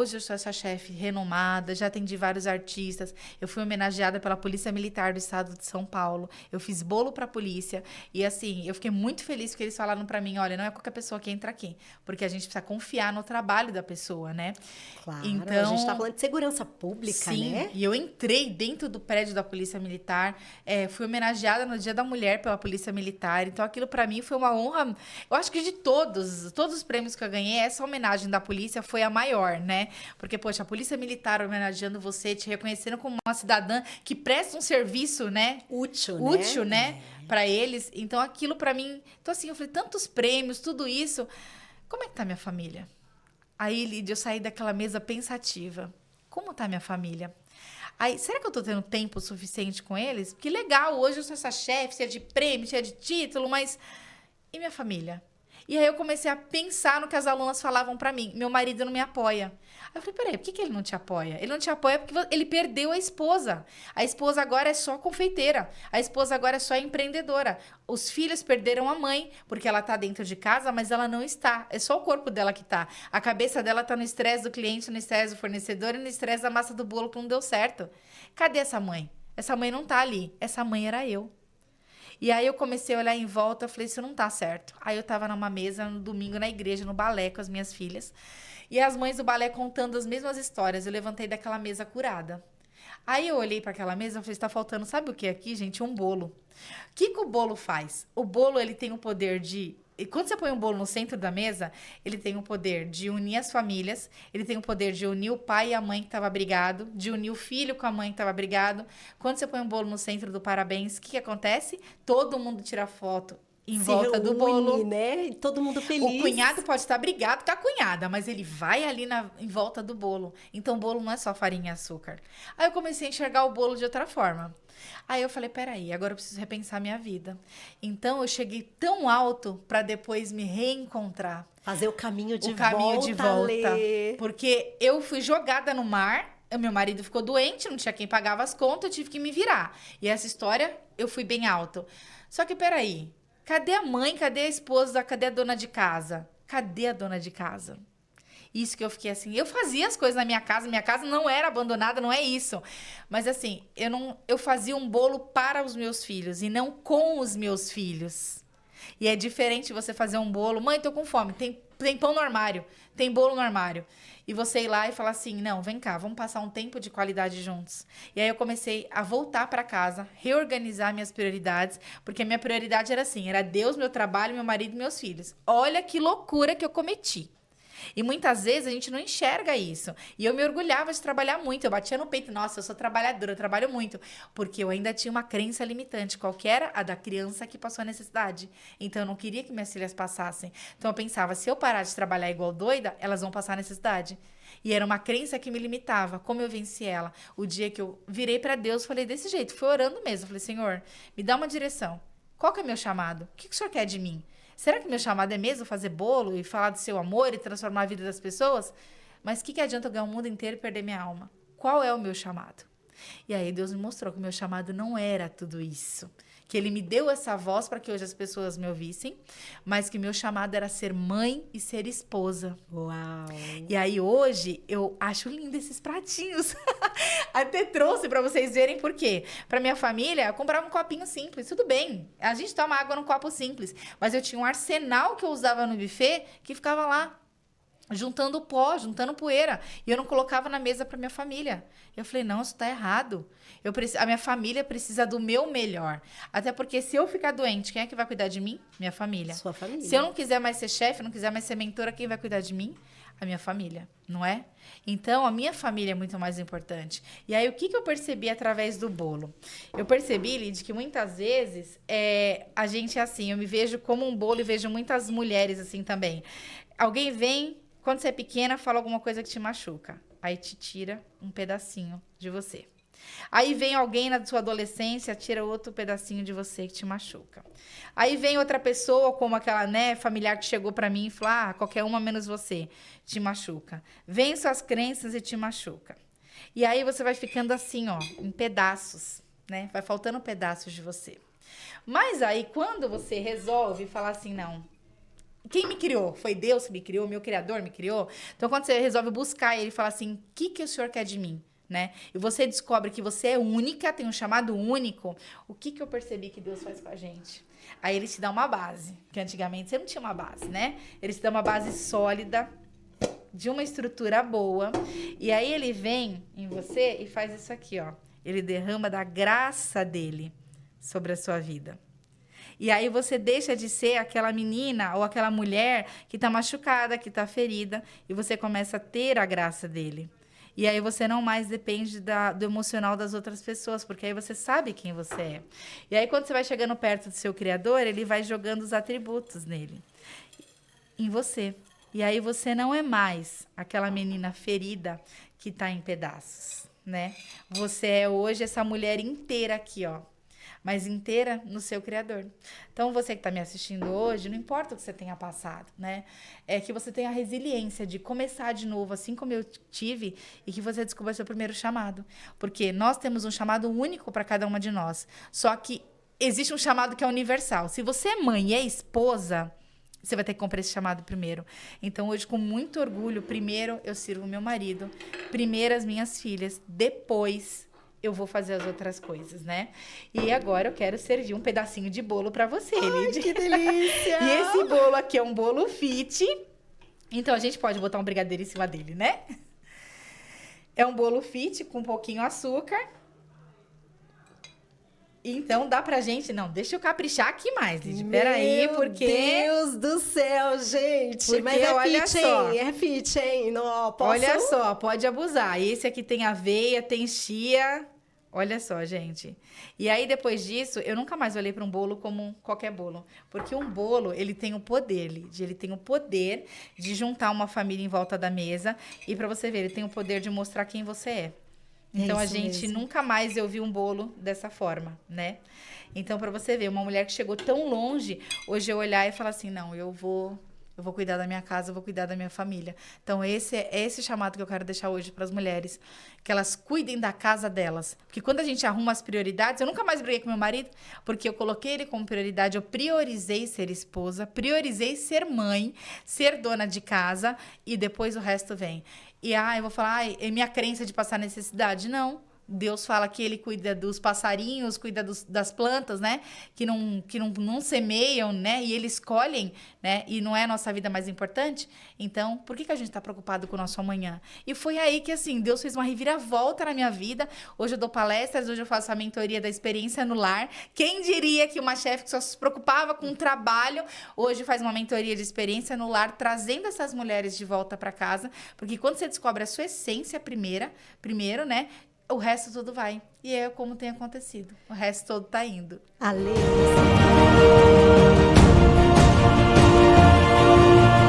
hoje eu sou essa chefe renomada, já atendi vários artistas, eu fui homenageada pela Polícia Militar do Estado de São Paulo, eu fiz bolo pra polícia, e assim, eu fiquei muito feliz porque eles falaram pra mim, olha, não é qualquer pessoa que entra aqui, porque a gente precisa confiar no trabalho da pessoa, né? Claro, a gente tá Então, falando de segurança pública, sim, né? e eu entrei dentro do prédio da Polícia Militar, fui homenageada no Dia da Mulher pela Polícia Militar, então aquilo pra mim foi uma honra. Eu acho que de todos os prêmios que eu ganhei, essa homenagem da polícia foi a maior, né? Porque, poxa, a Polícia Militar homenageando você, te reconhecendo como uma cidadã que presta um serviço, né? Útil, né? Útil, né? Pra eles. Então aquilo pra mim. Então, assim, eu falei, tantos prêmios, tudo isso. Como é que tá minha família? Aí, Lídia, eu saí daquela mesa pensativa. Como tá minha família? Aí, será que eu tô tendo tempo suficiente com eles? Porque legal, hoje eu sou essa chefe, cheia de prêmio, cheia de título, mas e minha família? E aí eu comecei a pensar no que as alunas falavam pra mim. Meu marido não me apoia. Aí eu falei, peraí, por que ele não te apoia? Ele não te apoia porque ele perdeu a esposa. A esposa agora é só confeiteira. A esposa agora é só empreendedora. Os filhos perderam a mãe, porque ela tá dentro de casa, mas ela não está. É só o corpo dela que tá. A cabeça dela tá no estresse do cliente, no estresse do fornecedor e no estresse da massa do bolo que não deu certo. Cadê essa mãe? Essa mãe não tá ali. Essa mãe era eu. E aí eu comecei a olhar em volta, eu falei, isso não tá certo. Aí eu tava numa mesa no domingo na igreja, no balé com as minhas filhas. E as mães do balé contando as mesmas histórias. Eu levantei daquela mesa curada. Aí eu olhei para aquela mesa e falei, está faltando, sabe o que aqui, gente? Um bolo. O que o bolo faz? O bolo, ele tem o poder de... E quando você põe um bolo no centro da mesa, ele tem o poder de unir as famílias, ele tem o poder de unir o pai e a mãe que estava brigado, de unir o filho com a mãe que estava brigado. Quando você põe um bolo no centro do parabéns, o que acontece? Todo mundo tira foto em Se volta do reúne, bolo. né? E todo mundo O feliz. cunhado pode estar brigado com a cunhada, mas ele vai ali em volta do bolo. Então, o bolo não é só farinha e açúcar. Aí eu comecei a enxergar o bolo de outra forma. Aí eu falei, peraí, agora eu preciso repensar minha vida. Então, eu cheguei tão alto para depois me reencontrar. Fazer o caminho de O caminho de volta, volta. Lê. Porque eu fui jogada no mar, o meu marido ficou doente, não tinha quem pagava as contas, eu tive que me virar. E essa história, eu fui bem alto. Só que, peraí, cadê a mãe, cadê a esposa, cadê a dona de casa? Cadê a dona de casa? Isso que eu fiquei assim, eu fazia as coisas na minha casa não era abandonada, não é isso. Mas assim, eu fazia um bolo para os meus filhos e não com os meus filhos. E é diferente você fazer um bolo, mãe, tô com fome, tem pão no armário, tem bolo no armário. E você ir lá e falar assim, não, vem cá, vamos passar um tempo de qualidade juntos. E aí eu comecei a voltar para casa, reorganizar minhas prioridades, porque a minha prioridade era assim, era Deus, meu trabalho, meu marido e meus filhos. Olha que loucura que eu cometi. E muitas vezes a gente não enxerga isso. E eu me orgulhava de trabalhar muito. Eu batia no peito. Nossa, eu sou trabalhadora, eu trabalho muito. Porque eu ainda tinha uma crença limitante. Qualquer a da criança que passou a necessidade. Então eu não queria que minhas filhas passassem. Então eu pensava, se eu parar de trabalhar igual doida, elas vão passar a necessidade. E era uma crença que me limitava. Como eu venci ela? O dia que eu virei para Deus, falei desse jeito. Fui orando mesmo. Falei, Senhor, me dá uma direção. Qual que é meu chamado? O que o Senhor quer de mim? Será que meu chamado é mesmo fazer bolo e falar do seu amor e transformar a vida das pessoas? Mas o que adianta eu ganhar o mundo inteiro e perder minha alma? Qual é o meu chamado? E aí Deus me mostrou que o meu chamado não era tudo isso. Que ele me deu essa voz para que hoje as pessoas me ouvissem, mas que meu chamado era ser mãe e ser esposa. Uau! E aí hoje eu acho lindo esses pratinhos. Até trouxe para vocês verem por quê. Para minha família, eu comprava um copinho simples, tudo bem. A gente toma água num copo simples, mas eu tinha um arsenal que eu usava no buffet que ficava lá juntando pó, juntando poeira. E eu não colocava na mesa para minha família. Eu falei, não, isso tá errado. A minha família precisa do meu melhor. Até porque se eu ficar doente, quem é que vai cuidar de mim? Minha família. Sua família. Se eu não quiser mais ser chefe, não quiser mais ser mentora, quem vai cuidar de mim? A minha família, não é? Então, a minha família é muito mais importante. E aí, o que eu percebi através do bolo? Eu percebi, Lid, que muitas vezes a gente é assim, eu me vejo como um bolo e vejo muitas mulheres assim também. Alguém vem, quando você é pequena, fala alguma coisa que te machuca. Aí te tira um pedacinho de você. Aí vem alguém na sua adolescência, tira outro pedacinho de você que te machuca. Aí vem outra pessoa, como aquela, né, familiar que chegou pra mim e falou, qualquer uma menos você, te machuca. Vem suas crenças e te machuca. E aí você vai ficando assim, ó, em pedaços, né? Vai faltando pedaços de você. Mas aí, quando você resolve falar assim, não, Quem me criou? Foi Deus que me criou? Meu Criador me criou? Então, quando você resolve buscar ele e fala assim, o que o Senhor quer de mim? Né? E você descobre que você é única, tem um chamado único, o que eu percebi que Deus faz com a gente? Aí ele te dá uma base, que antigamente você não tinha uma base, né? Ele te dá uma base sólida, de uma estrutura boa, e aí ele vem em você e faz isso aqui, ó. Ele derrama da graça dele sobre a sua vida. E aí você deixa de ser aquela menina ou aquela mulher que tá machucada, que tá ferida, e você começa a ter a graça dele. E aí você não mais depende do emocional das outras pessoas, porque aí você sabe quem você é. E aí quando você vai chegando perto do seu Criador, ele vai jogando os atributos nele, em você. E aí você não é mais aquela menina ferida que tá em pedaços, né? Você é hoje essa mulher inteira aqui, ó. Mas inteira no seu Criador. Então, você que está me assistindo hoje, não importa o que você tenha passado, né? É que você tenha a resiliência de começar de novo, assim como eu tive, e que você descubra seu primeiro chamado. Porque nós temos um chamado único para cada uma de nós. Só que existe um chamado que é universal. Se você é mãe e é esposa, você vai ter que cumprir esse chamado primeiro. Então, hoje, com muito orgulho, primeiro eu sirvo meu marido, primeiro as minhas filhas, depois eu vou fazer as outras coisas, né? E agora eu quero servir um pedacinho de bolo para você, Lidy. Que delícia! E esse bolo aqui é um bolo fit. Então, a gente pode botar um brigadeiro em cima dele, né? É um bolo fit com um pouquinho de açúcar. Então, dá pra gente... Não, deixa eu caprichar aqui mais, Lidy. Peraí, porque... Meu Deus do céu, gente! Porque, mas é olha fit, só. hein? É fit, hein? Não, posso... Olha só, pode abusar. Esse aqui tem aveia, tem chia... Olha só, gente. E aí, depois disso, eu nunca mais olhei para um bolo como qualquer bolo. Porque um bolo, ele tem o poder, Lidy. Ele tem o poder de juntar uma família em volta da mesa. E para você ver, ele tem o poder de mostrar quem você é. Então, a gente nunca mais eu vi um bolo dessa forma, né? Então, para você ver, uma mulher que chegou tão longe, hoje eu olhar e falar assim, não, eu vou cuidar da minha casa, eu vou cuidar da minha família. Então, esse é esse chamado que eu quero deixar hoje para as mulheres. Que elas cuidem da casa delas. Porque quando a gente arruma as prioridades... Eu nunca mais briguei com meu marido, porque eu coloquei ele como prioridade. Eu priorizei ser esposa, priorizei ser mãe, ser dona de casa, e depois o resto vem. E, eu vou falar, é minha crença de passar necessidade. Não. Deus fala que ele cuida dos passarinhos, cuida das plantas, né? Que não semeiam, né? E eles colhem, né? E não é a nossa vida mais importante? Então, por que a gente tá preocupado com o nosso amanhã? E foi aí que, assim, Deus fez uma reviravolta na minha vida. Hoje eu dou palestras, hoje eu faço a mentoria da experiência no lar. Quem diria que uma chefe que só se preocupava com o trabalho, hoje faz uma mentoria de experiência no lar, trazendo essas mulheres de volta para casa. Porque quando você descobre a sua essência primeiro, né? O resto tudo vai. E é como tem acontecido. O resto todo tá indo. Ale.